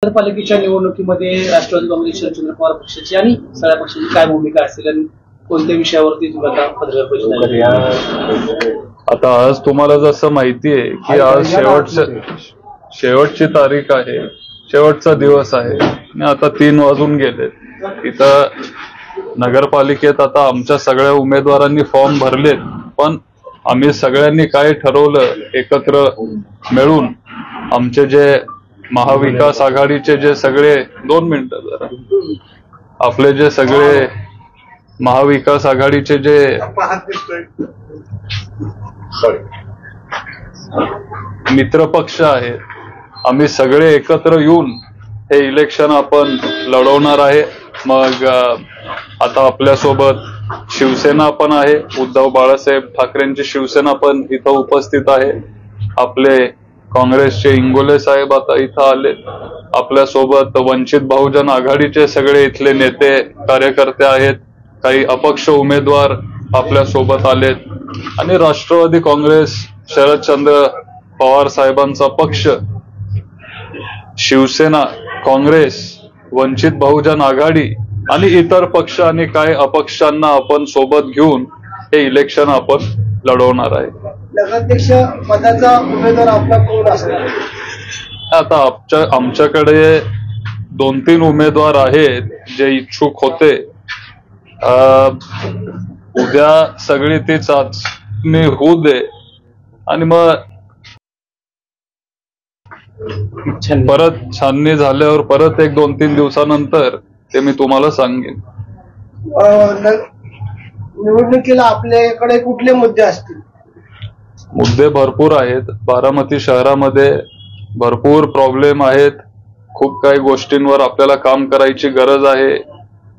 नगरपालिकेच्या निवडणुकीमध्ये राष्ट्रवादी काँग्रेस शरदचंद्र पवार पक्षाची आणि सगळ्या पक्षाची काय भूमिका असेल आणि कोणत्या विषयावरती तुम्ही आता पत्रकार परिषद? आता आज तुम्हाला जसं माहिती आहे की आज शेवटची तारीख आहे, शेवटचा दिवस आहे आणि आता 3 वाजून गेले. इथं नगरपालिकेत आता आमच्या सगळ्या उमेदवारांनी फॉर्म भरलेत, पण आम्ही सगळ्यांनी काय ठरवलं, एकत्र मिळून आमचे जे महाविकास आघाडीचे जे सगळे 2 मिनिटं जरा आपले जे सगळे महाविकास आघाडीचे जे मित्र पक्ष आहेत, आम्ही सगळे एकत्र येऊन हे इलेक्शन आपण लढवणार आहे. मग आता आपल्यासोबत शिवसेना पण आहे, उद्धव बाळासाहेब ठाकरेंची शिवसेना पण इथं उपस्थित आहे. आपले काँग्रेसचे इंगोले साहेब आता इथं आले. आपल्यासोबत वंचित बहुजन आघाडीचे सगळे इथले नेते कार्यकर्ते आहेत. काही अपक्ष उमेदवार आपल्या सोबत आलेत आणि राष्ट्रवादी काँग्रेस, शरदचंद्र पवार साहेबांचा पक्ष, शिवसेना, काँग्रेस, वंचित बहुजन आघाडी आणि इतर पक्ष आणि काही अपक्षांना आपण सोबत घेऊन हे इलेक्शन आपण लढवणार आहे. नगराध्यक्ष पदाचा उमेदवार आपला कोण असणार? आता आमच्याकडे 2-3 उमेदवार आहेत जे इच्छुक होते. उद्या सगळी ती चाचणी होऊ दे आणि मग परत छाननी झाल्यावर परत 1-2-3 दिवसानंतर ते मी तुम्हाला सांगेन. निवडणुकीला आपल्याकडे कुठले मुद्दे असतील? मुद्दे भरपूर आहेत. बारामती शहरामध्ये भरपूर प्रॉब्लेम आहेत. खूप काही गोष्टींवर आपल्याला काम करायची गरज आहे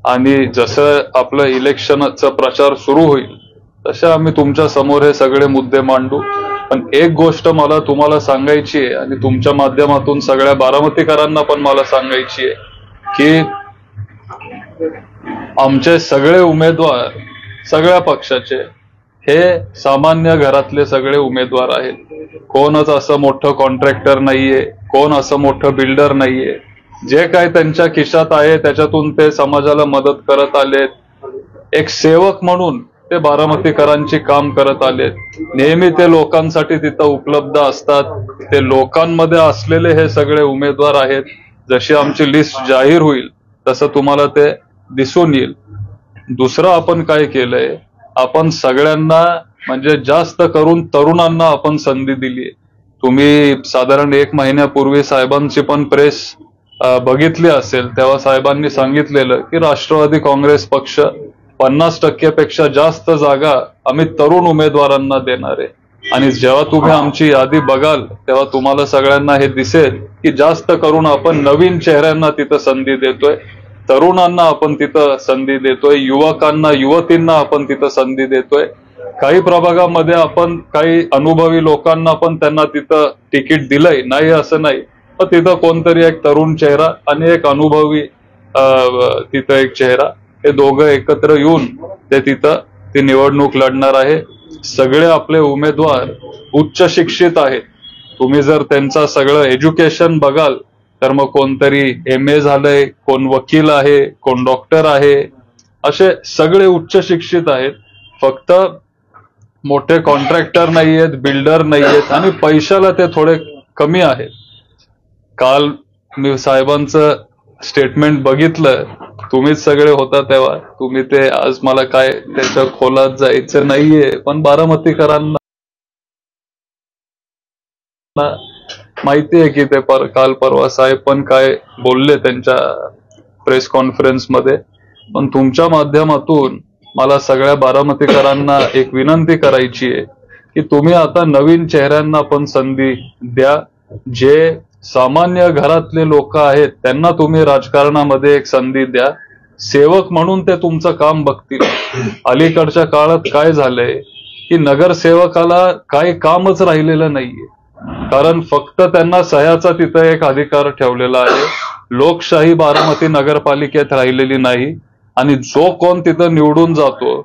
आणि जसं आपलं इलेक्शनचा प्रचार सुरू होईल तसे आम्ही तुमच्या समोर हे सगळे मुद्दे मांडू. पण एक गोष्ट मला तुम्हाला सांगायची आहे आणि तुमच्या माध्यमातून सगळ्या बारामतीकरांना पण मला सांगायची आहे की आमचे सगळे उमेदवार, सगळ्या पक्षाचे, हे सामान्य घरातले सगळे उमेदवार आहेत. कोणच असं मोठं कॉन्ट्रॅक्टर नाहीये, कोण असं मोठं बिल्डर नाहीये. जे काय त्यांच्या खिशात आहे त्याच्यातून ते समाजाला मदत करत आलेत. एक सेवक म्हणून ते बारामतीकरांची काम करत आलेत. नेहमी ते लोकांसाठी तिथं उपलब्ध असतात. ते लोकांमध्ये असलेले हे सगळे उमेदवार आहेत. जशी आमची लिस्ट जाहीर होईल तसं तुम्हाला ते दिसून येईल. दुसरं आपण काय केलंय, आपण सगळ्यांना म्हणजे जास्त करून तरुणांना आपण संधी दिली. तुम्ही साधारण 1 महिन्यापूर्वी साहेबांची पण प्रेस बघितली असेल, तेव्हा साहेबांनी सांगितलेलं की राष्ट्रवादी काँग्रेस पक्ष 50% पेक्षा जास्त जागा आम्ही तरुण उमेदवारांना देणार आहे. आणि जेव्हा तुम्ही आमची यादी बघाल तेव्हा तुम्हाला सगळ्यांना हे दिसेल की जास्त करून आपण नवीन चेहऱ्यांना तिथं संधी देतोय, तरुणांना आपण तिथं संधी देतोय, युवकांना, युवतींना आपण तिथं संधी देतोय. काही प्रभागामध्ये आपण काही अनुभवी लोकांना पण त्यांना तिथं तिकीट दिलंय, नाही असं नाही. पण तिथं कोणतरी एक तरुण चेहरा आणि एक अनुभवी तिथं एक चेहरा, हे दोघं एकत्र येऊन ते तिथं ती निवडणूक लढणार आहे. सगळे आपले उमेदवार उच्च शिक्षित आहेत. तुम्ही जर त्यांचा सगळं एज्युकेशन बघाल तर मग कोणतरी MA झालंय, कोण वकील आहे, कोण डॉक्टर आहे, असे सगळे उच्च शिक्षित आहेत. फक्त मोठे कॉन्ट्रॅक्टर नाहीयेत, बिल्डर नाहीयेत आणि पैशाला ते थोडे कमी आहेत. काल मी साहेबांचं स्टेटमेंट बघितलं, तुम्हीच सगळे होता तेव्हा. तुम्ही ते आज मला काय त्याच्या खोलात जायचं नाहीये, पण बारामतीकरांना माहिती आहे की ते काल परवा साहेब पण काय बोलले त्यांच्या प्रेस कॉन्फरन्समध्ये. पण तुमच्या माध्यमातून मला सगळ्या बारामतीकरांना एक विनंती करायची आहे की तुम्ही आता नवीन चेहऱ्यांना पण संधी द्या. जे सामान्य घरातले लोक आहेत त्यांना तुम्ही राजकारणामध्ये एक संधी द्या. सेवक म्हणून ते तुमचं काम बघतील. अलीकडच्या काळात काय झालंय की नगरसेवकाला काही कामच राहिलेलं नाहीये, कारण फक्त त्यांना सह्याचा तिथं एक अधिकार ठेवलेला आहे. लोकशाही बारामती नगरपालिकेत राहिलेली नाही आणि जो कोण तिथं निवडून जातो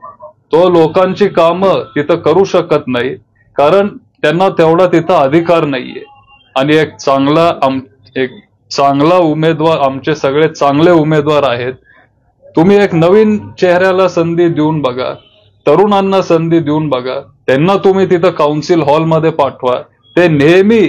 तो लोकांची कामं तिथं करू शकत नाही, कारण त्यांना तेवढा तिथं अधिकार नाहीये. आणि एक चांगला एक चांगला उमेदवार, आमचे सगळे चांगले उमेदवार आहेत. तुम्ही एक नवीन चेहऱ्याला संधी देऊन बघा, तरुणांना संधी देऊन बघा. त्यांना तुम्ही तिथं काउन्सिल हॉलमध्ये पाठवा. ते नेहमी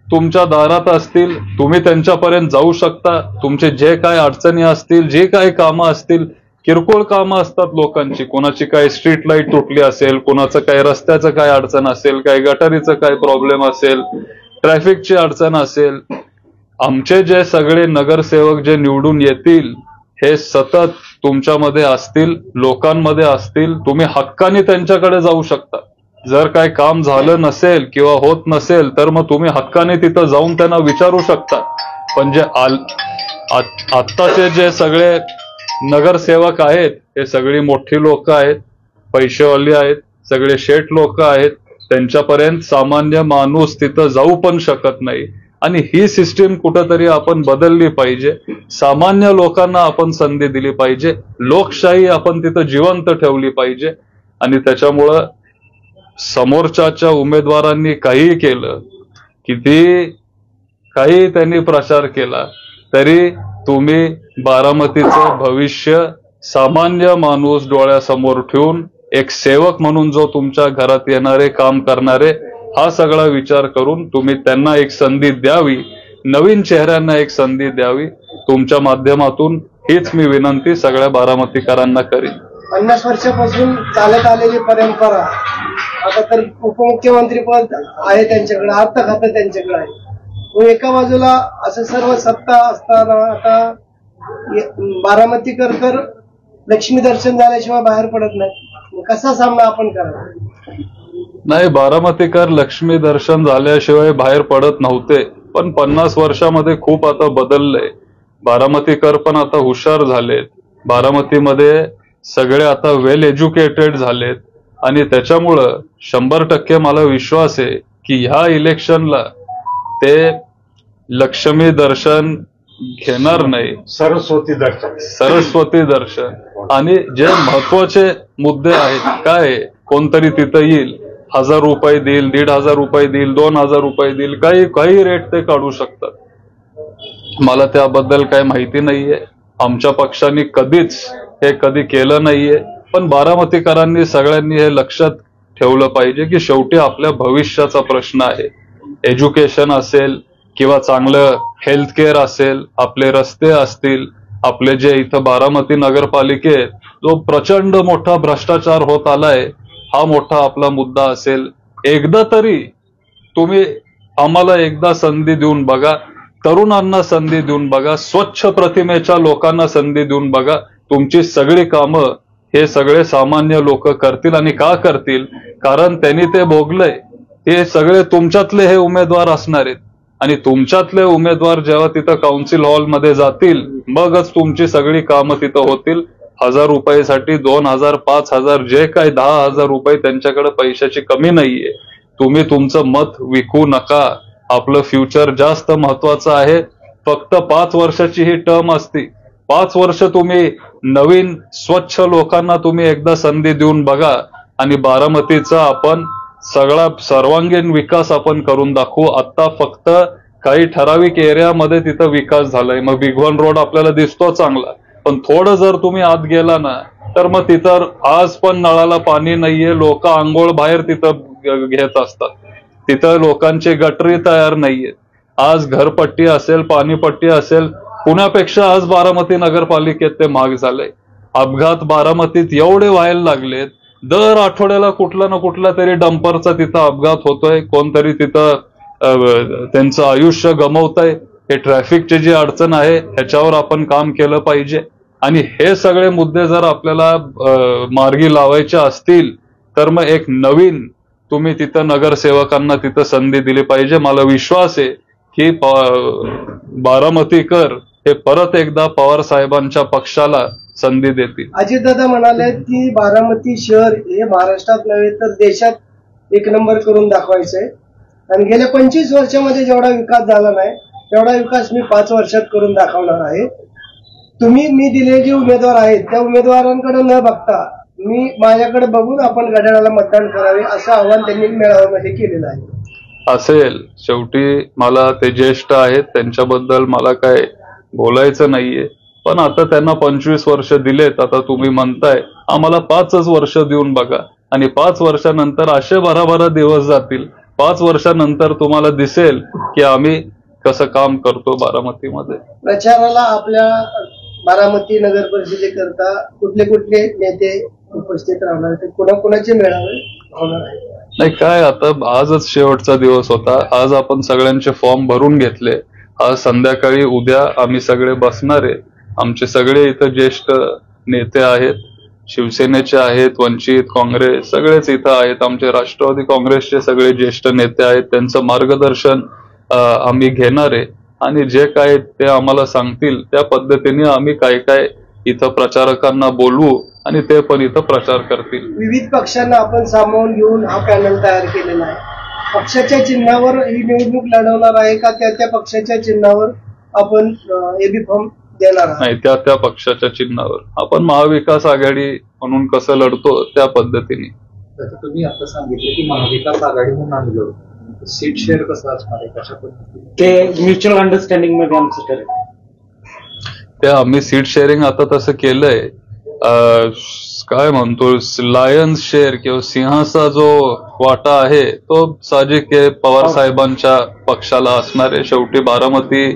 तुमच्या दारात असतील. तुम्ही त्यांच्यापर्यंत जाऊ शकता. तुमचे जे काय अडचणी असतील, जे काही कामं असतील, किरकोळ कामं असतात लोकांची, कोणाची काय स्ट्रीट लाईट तुटली असेल, कोणाचं काय रस्त्याचं काय अडचण असेल, काय गटारीचं काय प्रॉब्लेम असेल, ट्रॅफिकची अडचण असेल, आमचे जे सगळे नगरसेवक जे निवडून येतील हे सतत तुमच्यामध्ये असतील, लोकांमध्ये असतील. तुम्ही हक्काने त्यांच्याकडे जाऊ शकता. जर काय काम झालं नसेल किंवा होत नसेल तर मग तुम्ही हक्काने तिथं जाऊन त्यांना विचारू शकता. पण जे आत्ताचे जे सगळे नगरसेवक आहेत हे सगळी मोठी लोक आहेत, पैसेवाली आहेत, सगळे शेठ लोक आहेत. त्यांच्यापर्यंत सामान्य माणूस तिथं जाऊ पण शकत नाही. आणि ही सिस्टीम कुठंतरी आपण बदलली पाहिजे. सामान्य लोकांना आपण संधी दिली पाहिजे. लोकशाही आपण तिथं जिवंत ठेवली पाहिजे. आणि त्याच्यामुळं समोरच्या उमेदवारांनी काही केलं, किती काही त्यांनी प्रचार केला, तरी तुम्ही बारामतीचं भविष्य सामान्य माणूस डोळ्यासमोर ठेवून एक सेवक म्हणून जो तुमच्या घरात येणारे, काम करणारे, हा सगळा विचार करून तुम्ही त्यांना एक संधी द्यावी, नवीन चेहऱ्यांना एक संधी द्यावी. तुमच्या माध्यमातून हीच मी विनंती सगळ्या बारामतीकरांना करीन. 50 वर्षापासून चालत आलेली परंपरा, आता तर उपमुख्यमंत्री पद आहे त्यांच्याकडे, अर्थ खातं त्यांच्याकडे आहे. मग एका बाजूला असं सर्व सत्ता असताना आता बारामतीकर तर लक्ष्मी दर्शन झाल्याशिवाय बाहेर पडत नाही. कसा सामना आपण करणार? नाही, बारामतीकर लक्ष्मी दर्शन झाल्याशिवाय बाहेर पडत नव्हते. पण 50 वर्षामध्ये खूप आता बदललंय. बारामतीकर पण आता हुशार झालेत. बारामतीमध्ये सगळे आता वेल एज्युकेटेड झालेत. आणि त्याच्यामुळं 100% मला विश्वास आहे की ह्या इलेक्शनला ते लक्ष्मी दर्शन घेणार नाही, सरस्वती दर्शन. आणि जे महत्वाचे मुद्दे आहेत, काय कोणतरी तिथं येईल, 1000 रुपये देईल, 1500 रुपये देईल, 2000 रुपये देईल, काही रेट ते काढू शकतात. मला त्याबद्दल काही माहिती नाहीये. आमच्या पक्षाने कधी केलं नाहीये. पण बारामतीकरांनी सगळ्यांनी हे लक्षात ठेवलं पाहिजे की शेवटी आपल्या भविष्याचा प्रश्न आहे. एज्युकेशन असेल किंवा चांगलं हेल्थ केअर असेल, आपले रस्ते असतील, आपले जे इथं बारामती नगरपालिकेत जो प्रचंड मोठा भ्रष्टाचार होत आलाय, हा मोठा आपला मुद्दा असेल. एकदा तरी तुम्ही आम्हाला एकदा संधी देऊन बघा, तरुणांना संधी देऊन बघा, स्वच्छ प्रतिमेच्या लोकांना संधी देऊन बघा. तुमची सगळी कामं हे सगळे सामान्य लोक करतील. आणि का करतील? कारण त्यांनी ते भोगलंय. हे सगळे तुमच्यातले हे उमेदवार असणार आहेत. आणि तुमच्यातले उमेदवार जेव्हा तिथं काउन्सिल हॉलमध्ये जातील, मगच तुमची सगळी कामं तिथं होतील. 1000 रुपयासाठी 2000, 5000, जे काय 10,000 रुपये, त्यांच्याकडे पैशाची कमी नाहीये. तुम्ही तुमचं मत विकू नका. आपलं फ्युचर जास्त महत्वाचं आहे. फक्त 5 वर्षाची ही टर्म असती. 5 वर्ष तुम्ही नवीन स्वच्छ लोकांना तुम्ही एकदा संधी देऊन बघा. आणि बारामतीचा आपण सर्वांगीण विकास आपण करून दाखवू. आता फक्त काही ठराविक एरियामध्ये तिथं विकास झालाय. मग भिगवण रोड आपल्याला दिसतो चांगला, पण थोडं जर तुम्ही आत गेला ना, तर मग तिथं आज पण नळाला पाणी नाहीये. लोक आंघोळ बाहेर तिथं घेत असतात. तिथं लोकांची गटरी तयार नाहीये. आज घरपट्टी असेल, पाणीपट्टी असेल, पुण्यापेक्षा आज बारामती नगरपालिकेत ते महाग झालंय. अपघात बारामतीत एवढे व्हायला लागलेत. दर आठवड्याला कुठला ना कुठला तरी डंपरचा तिथं अपघात होतोय. कोणतरी तिथं त्यांचं आयुष्य गमवतंय. हे ट्रॅफिकची जी अडचण आहे ह्याच्यावर आपण काम केलं पाहिजे. आणि हे सगळे मुद्दे जर आपल्याला मार्गी लावायचे असतील तर मग एक नवीन तुम्ही तिथं नगरसेवकांना तिथं संधी दिली पाहिजे. मला विश्वास आहे की बारामतीकर हे परत एकदा पवार साहेबांच्या पक्षाला संधी देतील. अजितदादा म्हणाले की बारामती शहर हे महाराष्ट्रात नव्हे तर देशात 1 नंबर करून दाखवायचंय. आणि गेल्या 25 वर्षामध्ये जेवढा विकास झाला नाही तेवढा विकास मी 5 वर्षात करून दाखवणार आहे. मी दिलेले जे उमेदवार आहेत त्या उमेदवारांकडे न बघता माझ्याकडे बघून आपण घड्याळाला मतदान करावे असं आवाहन त्यांनी मेळाव्यामध्ये केलेलं आहे. असेल, शेवटी मला ते ज्येष्ठ आहेत, त्यांच्याबद्दल मला काय बोलायचं नाहीये. पण आता त्यांना 25 वर्ष दिलेत, आता तुम्ही म्हणताय आम्हाला 5च वर्ष देऊन बघा, आणि 5 वर्षानंतर असे भराभरा दिवस जातील. 5 वर्षानंतर तुम्हाला दिसेल की आम्ही कसं काम करतो बारामतीमध्ये. प्रचाराला आपल्या बारामती नगर परिषदेकरता कुठले कुठले नेते उपस्थित राहणार, ते कोणाकोणाचे मेळावे होणार आहे? नाही काय, आता आजच शेवटचा दिवस होता. आज आपण सगळ्यांचे फॉर्म भरून घेतले. आज संध्याकाळी उद्या आम्ही सगळे बसणार आहे. आमचे सगळे इथं ज्येष्ठ नेते आहेत, शिवसेनेचे आहेत, वंचित, काँग्रेस सगळेच इथं आहेत. आमचे राष्ट्रवादी काँग्रेसचे सगळे ज्येष्ठ नेते आहेत. त्यांचं मार्गदर्शन आम्ही घेणार आहे, आणि जे काय ते आम्हाला सांगतील त्या पद्धतीने आम्ही काय काय इथं प्रचारकांना बोलवू, आणि ते पण इथं प्रचार करतील. विविध पक्षांना आपण सामावून घेऊन हा पॅनल तयार केलेला आहे. पक्षाच्या चिन्हावर ही निवडणूक लढवणार आहे का त्या पक्षाच्या चिन्हावर आपण एबी फॉर्म देणार आहात? नाही, त्या पक्षाच्या चिन्हावर आपण महाविकास आघाडी म्हणून कसं लढतो त्या पद्धतीने. तुम्ही आता सांगितलं की महाविकास आघाडी म्हणून आम्ही लढतो, सीट शेअर कसं असणार आहे, कशा पद्धतीने ते म्युच्युअल अंडरस्टँडिंग मध्ये आमचं ठरेल. ते आम्ही सीट शेअरिंग आता तसं केलंय. काय म्हणतो, लायन्स शेअर किंवा सिंहाचा जो वाटा आहे तो साहजिक पवार साहेबांच्या पक्षाला असणार आहे. शेवटी बारामती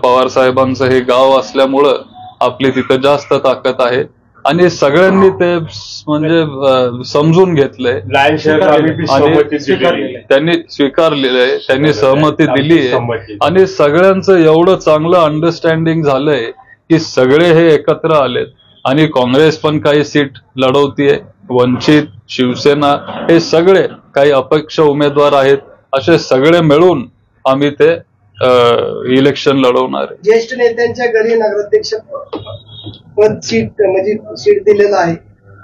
पवार साहेबांचं हे गाव असल्यामुळं आपली तिथं जास्त ताकद आहे, आणि सगळ्यांनी ते म्हणजे समजून घेतलंय, आणि त्यांनी स्वीकारलेलं आहे, त्यांनी सहमती दिली आहे, आणि सगळ्यांचं एवढं चांगलं अंडरस्टँडिंग झालंय की सगळे हे एकत्र आलेत. आणि काँग्रेस पण काही सीट लढवतीये, वंचित, शिवसेना हे सगळे काही अपक्ष उमेदवार आहेत, असे सगळे मिळून आम्ही ते इलेक्शन लढवणार आहे. ज्येष्ठ नेत्यांच्या घरी नगराध्यक्ष पद सीट दिलेलं आहे,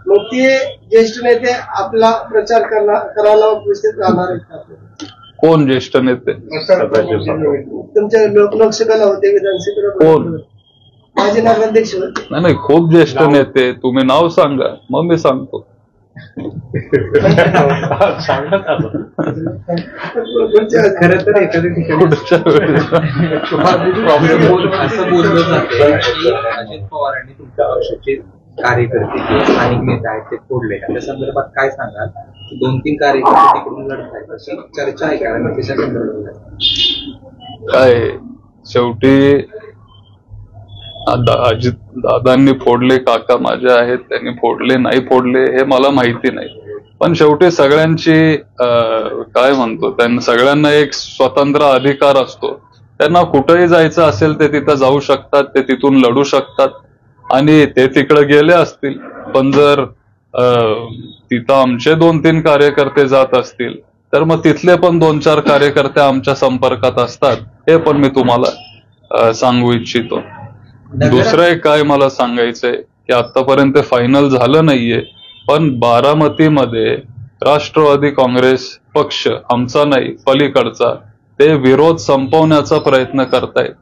मग ते ज्येष्ठ नेते आपला प्रचार करायला उपस्थित राहणार आहेत का? कोण ज्येष्ठ नेते? तुमच्या लोकसभेला होते, विधानसभेला कोण? माझे नगराध्यक्ष होते. नाही, खूप ज्येष्ठ नेते. तुम्ही नाव सांगा, मग मी सांगतो. खरं तर एखाद्या ठिकाणी असं बोललं जाते की अजित पवारांनी तुमच्या पक्षाचे कार्यकर्ते जे स्थानिक नेते आहेत ते फोडले. त्या संदर्भात काय सांगाल? 2-3 कार्यकर्ते तिकडून लढत आहेत अशी चर्चा आहे का त्याच्या संदर्भात? काय शेवटी अजित दादांनी फोडले, काका माझे आहेत, त्यांनी फोडले नाही फोडले हे मला माहिती नाही. पण शेवटी सगळ्यांची काय म्हणतो, त्यांना सगळ्यांना एक स्वतंत्र अधिकार असतो. त्यांना कुठेही जायचं असेल ते तिथं जाऊ शकतात, ते तिथून लढू शकतात, आणि ते तिकडे गेले असतील. पण जर तिथं आमचे 2-3 कार्यकर्ते जात असतील तर मग तिथले पण 2-4 कार्यकर्ते आमच्या संपर्कात असतात. हे पण मी तुम्हाला सांगू इच्छितो. दुसरं एक काय मला सांगायचंय की आतापर्यंत फायनल झालं नाहीये, पण बारामतीमध्ये राष्ट्रवादी काँग्रेस पक्ष आमचा नाही, पलीकडचा, ते विरोध संपवण्याचा प्रयत्न करतायत.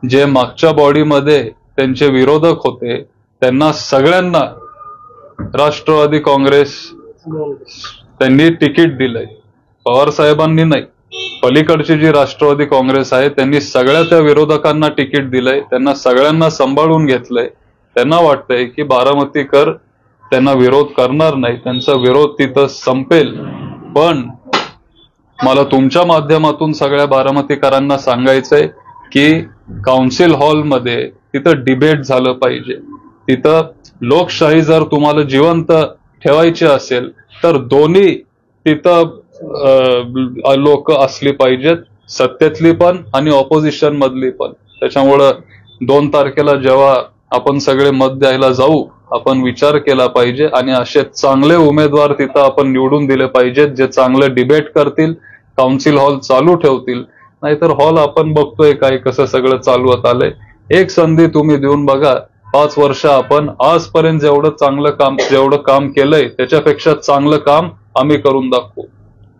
जे मागच्या बॉडीमध्ये त्यांचे विरोधक होते त्यांना सगळ्यांना राष्ट्रवादी काँग्रेस त्यांनी तिकीट दिलंय, पवार साहेबांनी नाही. पलीकडची जी राष्ट्रवादी काँग्रेस आहे त्यांनी सगळ्या त्या विरोधकांना तिकीट दिलंय, त्यांना सगळ्यांना सांभाळून घेतलंय. त्यांना वाटतंय की बारामतीकर त्यांना विरोध करणार नाही, त्यांचा विरोध तिथं संपेल. पण मला तुमच्या माध्यमातून सगळ्या बारामतीकरांना सांगायचंय की काउन्सिल हॉलमध्ये तिथं डिबेट झालं पाहिजे. तिथं लोकशाही जर तुम्हाला जिवंत ठेवायची असेल तर दोन्ही तिथं लोक असली पाहिजेत, सत्तेतली पण आणि ऑपोजिशन मधली पण. त्याच्यामुळं 2 तारखेला जेव्हा आपण सगळे मत द्यायला जाऊ, आपण विचार केला पाहिजे, आणि असे चांगले उमेदवार तिथं आपण निवडून दिले पाहिजेत जे चांगलं डिबेट करतील, काउन्सिल हॉल चालू ठेवतील. नाहीतर हॉल आपण बघतोय काय कसं सगळं चालवत आलंय. एक संधी तुम्ही देऊन बघा. 5 वर्ष आपण आजपर्यंत जेवढं काम केलंय त्याच्यापेक्षा चांगलं काम आम्ही करून दाखवू.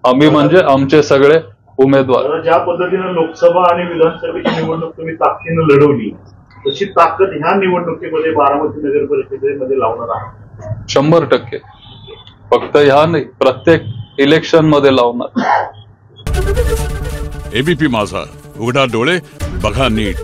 आम्ही म्हणजे आमचे सगळे उमेदवार. ज्या पद्धतीनं लोकसभा आणि विधानसभेची निवडणूक तुम्ही ताकदीनं लढवली, तशी ताकद ह्या निवडणुकीमध्ये बारामती नगर परिषदेमध्ये लावणार आहात? 100%. फक्त ह्या नाही, प्रत्येक इलेक्शन मध्ये लावणार. एबीपी माझा, उघडा डोळे बघा नीट.